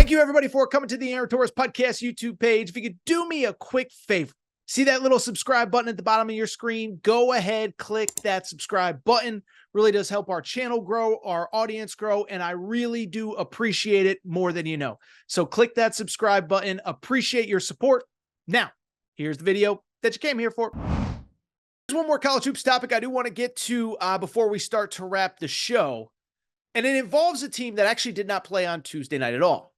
Thank you, everybody, for coming to the Aaron Torres Podcast YouTube page. If you could do me a quick favor, see that little subscribe button at the bottom of your screen? Go ahead, click that subscribe button. Really does help our channel grow, our audience grow, and I really do appreciate it more than you know. So click that subscribe button. Appreciate your support. Now, here's the video that you came here for. There's one more college hoops topic I do want to get to before we start to wrap the show, and it involves a team that actually did not play on Tuesday night at all.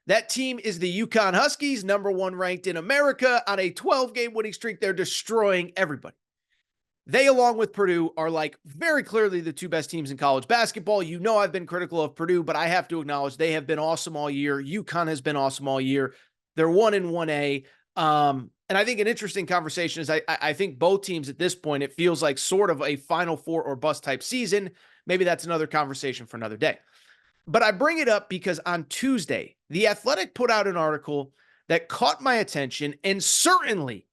That team is the Yukon Huskies, number one ranked in America on a 12-game winning streak. They're destroying everybody. They, along with Purdue, are like very clearly the two best teams in college basketball. You know I've been critical of Purdue, but I have to acknowledge they have been awesome all year. UConn has been awesome all year. They're 1-1A. And I think an interesting conversation is I think both teams at this point, it feels like sort of a Final Four or bust type season. Maybe that's another conversation for another day. But I bring it up because on Tuesday, The Athletic put out an article that caught my attention and certainly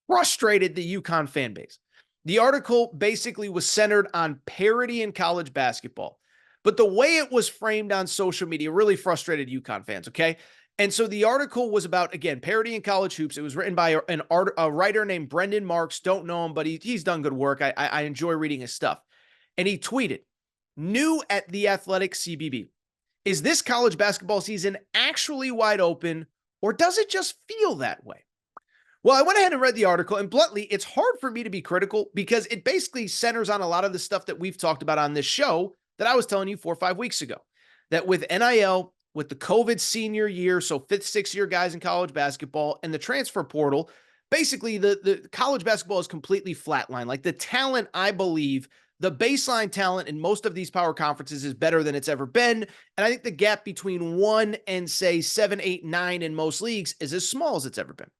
frustrated the UConn fan base. The article basically was centered on parity in college basketball, but the way it was framed on social media really frustrated UConn fans, okay? And so the article was about, again, parity in college hoops. It was written by a writer named Brendan Marks. Don't know him, but he's done good work. I enjoy reading his stuff. And he tweeted, "New at The Athletic CBB. Is this college basketball season actually wide open, or does it just feel that way?" Well, I went ahead and read the article, and bluntly, it's hard for me to be critical because it basically centers on a lot of the stuff that we've talked about on this show that I was telling you 4 or 5 weeks ago. That with NIL, with the COVID senior year, so 5th, 6th year guys in college basketball, and the transfer portal, basically the college basketball is completely flatlined. Like the talent, I believe, the baseline talent in most of these power conferences is better than it's ever been. And I think the gap between 1 and, say, 7, 8, 9 in most leagues is as small as it's ever been.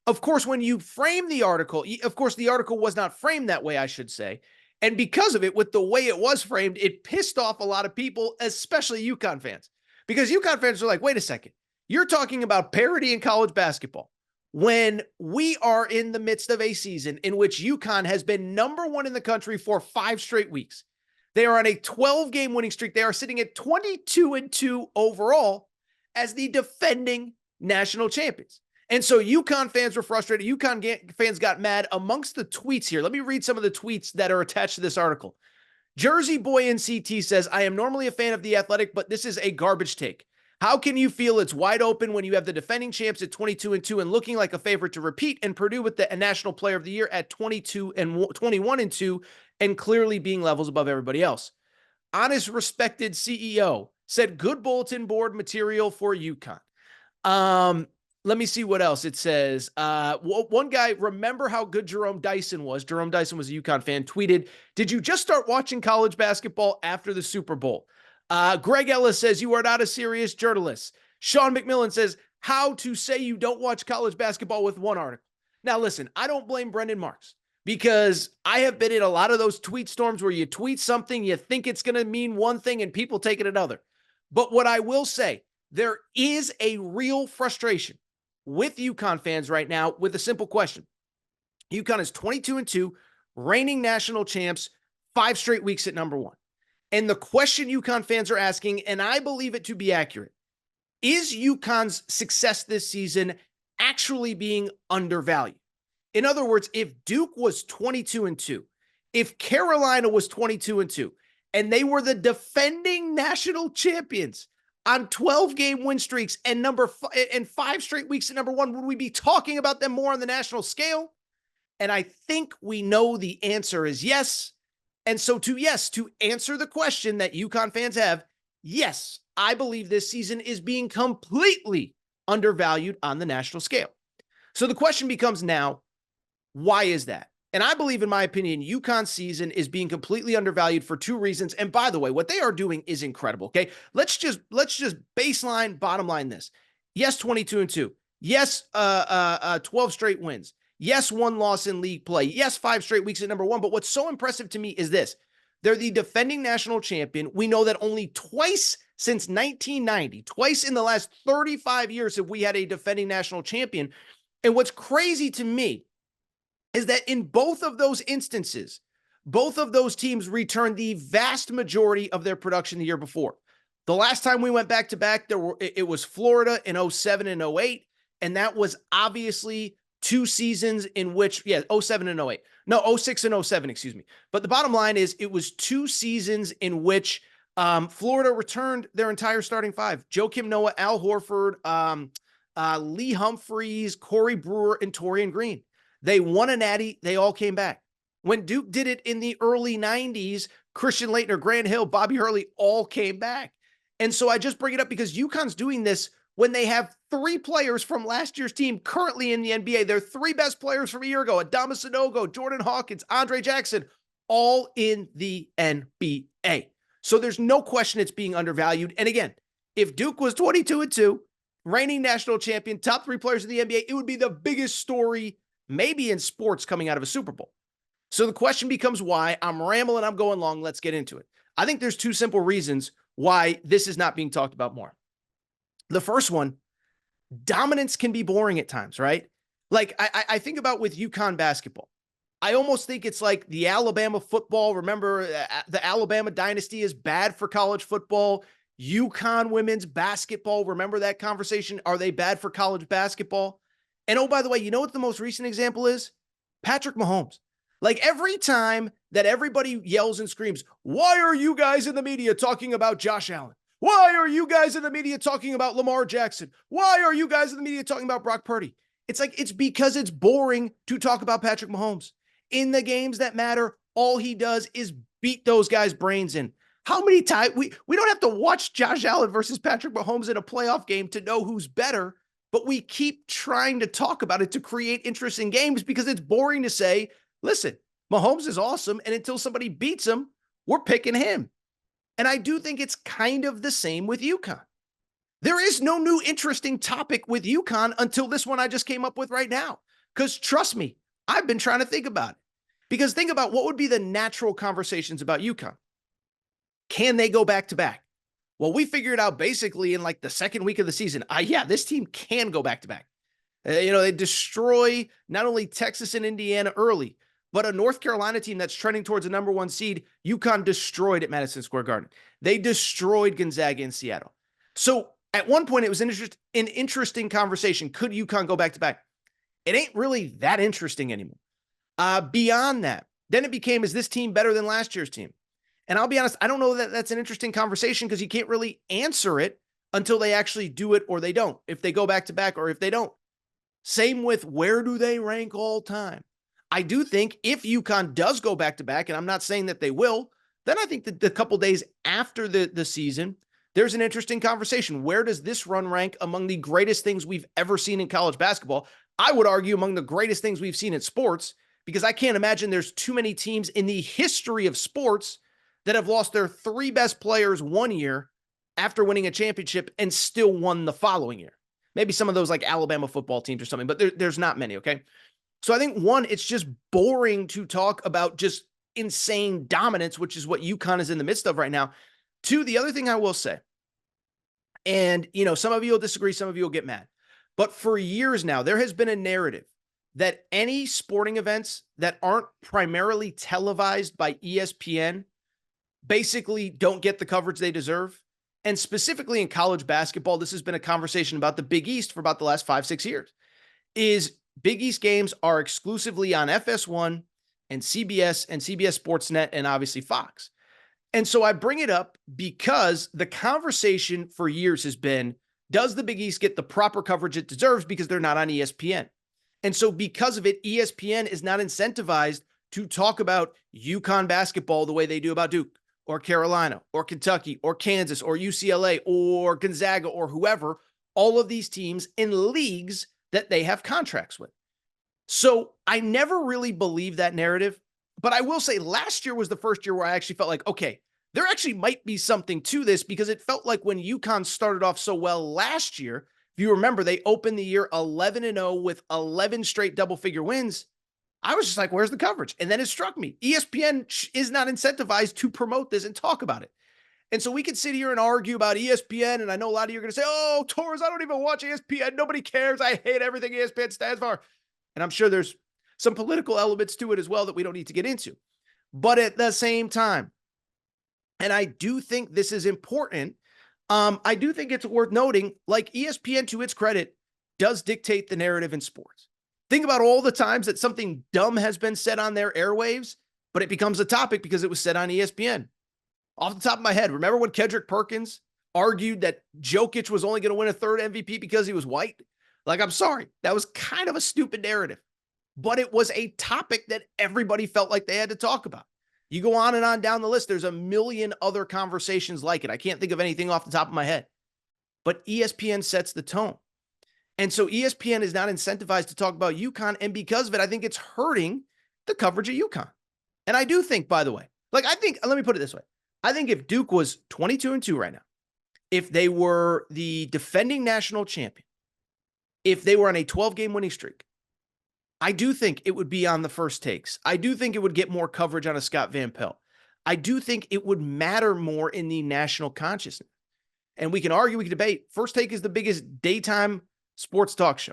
Of course, when you frame the article, of course, the article was not framed that way, I should say. And because of it, with the way it was framed, it pissed off a lot of people, especially UConn fans. Because UConn fans are like, wait a second, you're talking about parity in college basketball when we are in the midst of a season in which UConn has been number one in the country for 5 straight weeks. They are on a 12-game winning streak. They are sitting at 22-2 overall as the defending national champions. And so UConn fans were frustrated. UConn fans got mad amongst the tweets here. Let me read some of the tweets that are attached to this article. Jersey Boy in CT says, "I am normally a fan of The Athletic, but this is a garbage take. How can you feel it's wide open when you have the defending champs at 22-2 and looking like a favorite to repeat, and Purdue with the National Player of the Year at 21-2 and clearly being levels above everybody else?" Honest, respected CEO said, "Good bulletin board material for UConn." Let me see what else it says. One guy, remember how good Jerome Dyson was. Jerome Dyson was a UConn fan, tweeted, "Did you just start watching college basketball after the Super Bowl?" Greg Ellis says, "You are not a serious journalist." Sean McMillan says, "How to say you don't watch college basketball with one article." Now, listen, I don't blame Brendan Marks because I have been in a lot of those tweet storms where you tweet something, you think it's going to mean one thing and people take it another. But what I will say, there is a real frustration with UConn fans right now with a simple question. UConn is 22-2, reigning national champs, 5 straight weeks at number one. And the question UConn fans are asking, and I believe it to be accurate, is UConn's success this season actually being undervalued? In other words, if Duke was 22-2, if Carolina was 22-2, and they were the defending national champions on 12-game win streaks and 5 straight weeks at number one, would we be talking about them more on the national scale? And I think we know the answer is yes. And so to answer the question that UConn fans have, yes, I believe this season is being completely undervalued on the national scale. So the question becomes now, why is that? And I believe, in my opinion, UConn's season is being completely undervalued for 2 reasons. And by the way, what they are doing is incredible. Okay. Let's just baseline, bottom line this. Yes, 22-2. Yes, 12 straight wins. Yes, 1 loss in league play. Yes, 5 straight weeks at number one. But what's so impressive to me is this. They're the defending national champion. We know that only twice since 1990, twice in the last 35 years have we had a defending national champion. And what's crazy to me is that in both of those instances, both of those teams returned the vast majority of their production the year before. The last time we went back to back, it was Florida in 07 and 08. And that was obviously 2 seasons in which, 07 and 08. No, 06 and 07, excuse me. But the bottom line is it was 2 seasons in which Florida returned their entire starting 5. Joakim Noah, Al Horford, Lee Humphreys, Corey Brewer, and Torian Green. They won a natty. They all came back. When Duke did it in the early 90s, Christian Laettner, Grant Hill, Bobby Hurley all came back. And so I just bring it up because UConn's doing this when they have 3 players from last year's team currently in the NBA. Their 3 best players from a year ago, Adama Sanogo, Jordan Hawkins, Andre Jackson, all in the NBA. So there's no question it's being undervalued. And again, if Duke was 22-2, reigning national champion, top 3 players in the NBA, it would be the biggest story maybe in sports coming out of a Super Bowl. So the question becomes why. I'm rambling, I'm going long. Let's get into it. I think there's 2 simple reasons why this is not being talked about more. The first one, dominance can be boring at times, right? Like I think about with UConn basketball. I almost think it's like the Alabama football. Remember, the Alabama dynasty is bad for college football. UConn women's basketball. Remember that conversation? Are they bad for college basketball? And oh, by the way, you know what the most recent example is? Patrick Mahomes. Like every time that everybody yells and screams, why are you guys in the media talking about Josh Allen? Why are you guys in the media talking about Lamar Jackson? Why are you guys in the media talking about Brock Purdy? It's like, it's because it's boring to talk about Patrick Mahomes. In the games that matter, all he does is beat those guys' brains in. How many times we don't have to watch Josh Allen versus Patrick Mahomes in a playoff game to know who's better, but we keep trying to talk about it to create interest in games because it's boring to say, listen, Mahomes is awesome, and until somebody beats him, we're picking him. And I do think it's kind of the same with UConn. There is no new interesting topic with UConn until this one I just came up with right now. Because trust me, I've been trying to think about it. Because think about what would be the natural conversations about UConn. Can they go back to back? Well, we figured out basically in like the second week of the season, this team can go back to back. They destroy not only Texas and Indiana early, but a North Carolina team that's trending towards a number 1 seed, UConn destroyed at Madison Square Garden. They destroyed Gonzaga in Seattle. So at one point, it was an interesting conversation. Could UConn go back to back? It ain't really that interesting anymore. Beyond that, then it became, is this team better than last year's team? And I'll be honest, I don't know that that's an interesting conversation because you can't really answer it until they actually do it or they don't, if they go back to back or if they don't. Same with where do they rank all time? I do think if UConn does go back to back, and I'm not saying that they will, then I think that the couple days after the season, there's an interesting conversation. Where does this run rank among the greatest things we've ever seen in college basketball? I would argue among the greatest things we've seen in sports, because I can't imagine there's too many teams in the history of sports that have lost their 3 best players one year after winning a championship and still won the following year. Maybe some of those like Alabama football teams or something, but there's not many, okay? So I think 1, it's just boring to talk about just insane dominance, which is what UConn is in the midst of right now. 2, the other thing I will say, and some of you will disagree, some of you will get mad, but for years now, there has been a narrative that any sporting events that aren't primarily televised by ESPN basically don't get the coverage they deserve. And specifically in college basketball, this has been a conversation about the Big East for about the last 5-6 years, is Big East games are exclusively on FS1 and CBS Sportsnet and obviously Fox. And so I bring it up because the conversation for years has been, does the Big East get the proper coverage it deserves because they're not on ESPN? And so because of it, ESPN is not incentivized to talk about UConn basketball the way they do about Duke or Carolina or Kentucky or Kansas or UCLA or Gonzaga or whoever, all of these teams in leagues that they have contracts with. So I never really believed that narrative, but I will say last year was the first year where I actually felt like, okay, there actually might be something to this, because it felt like when UConn started off so well last year, if you remember, they opened the year 11-0 with 11 straight double-figure wins. I was just like, where's the coverage? And then it struck me. ESPN is not incentivized to promote this and talk about it. And so we could sit here and argue about ESPN, and I know a lot of you are going to say, oh, Torres, I don't even watch ESPN. Nobody cares. I hate everything ESPN stands for. And I'm sure there's some political elements to it as well that we don't need to get into. But at the same time, and I do think this is important, I do think it's worth noting, like ESPN, to its credit, does dictate the narrative in sports. Think about all the times that something dumb has been said on their airwaves, but it becomes a topic because it was said on ESPN. Off the top of my head, remember when Kendrick Perkins argued that Jokic was only going to win a third MVP because he was white? Like, I'm sorry, that was kind of a stupid narrative, but it was a topic that everybody felt like they had to talk about. You go on and on down the list, there's a million other conversations like it. I can't think of anything off the top of my head, but ESPN sets the tone. And so ESPN is not incentivized to talk about UConn. And because of it, I think it's hurting the coverage of UConn. And I do think, by the way, like, I think, let me put it this way. I think if Duke was 22-2 right now, if they were the defending national champion, if they were on a 12-game winning streak, I do think it would be on the first takes. I do think it would get more coverage on a Scott Van Pelt. I do think it would matter more in the national consciousness. And we can argue, we can debate. First Take is the biggest daytime sports talk show.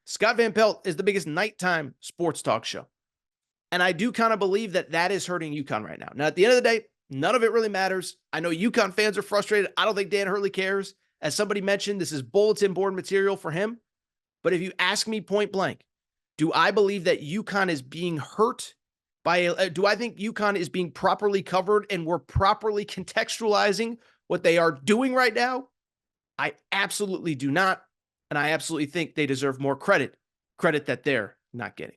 Scott Van Pelt is the biggest nighttime sports talk show. And I do kind of believe that that is hurting UConn right now. Now, at the end of the day, none of it really matters. I know UConn fans are frustrated. I don't think Dan Hurley cares. As somebody mentioned, this is bulletin board material for him. But if you ask me point blank, do I believe that UConn is being hurt by, do I think UConn is being properly covered and we're properly contextualizing what they are doing right now? I absolutely do not. And I absolutely think they deserve more credit that they're not getting.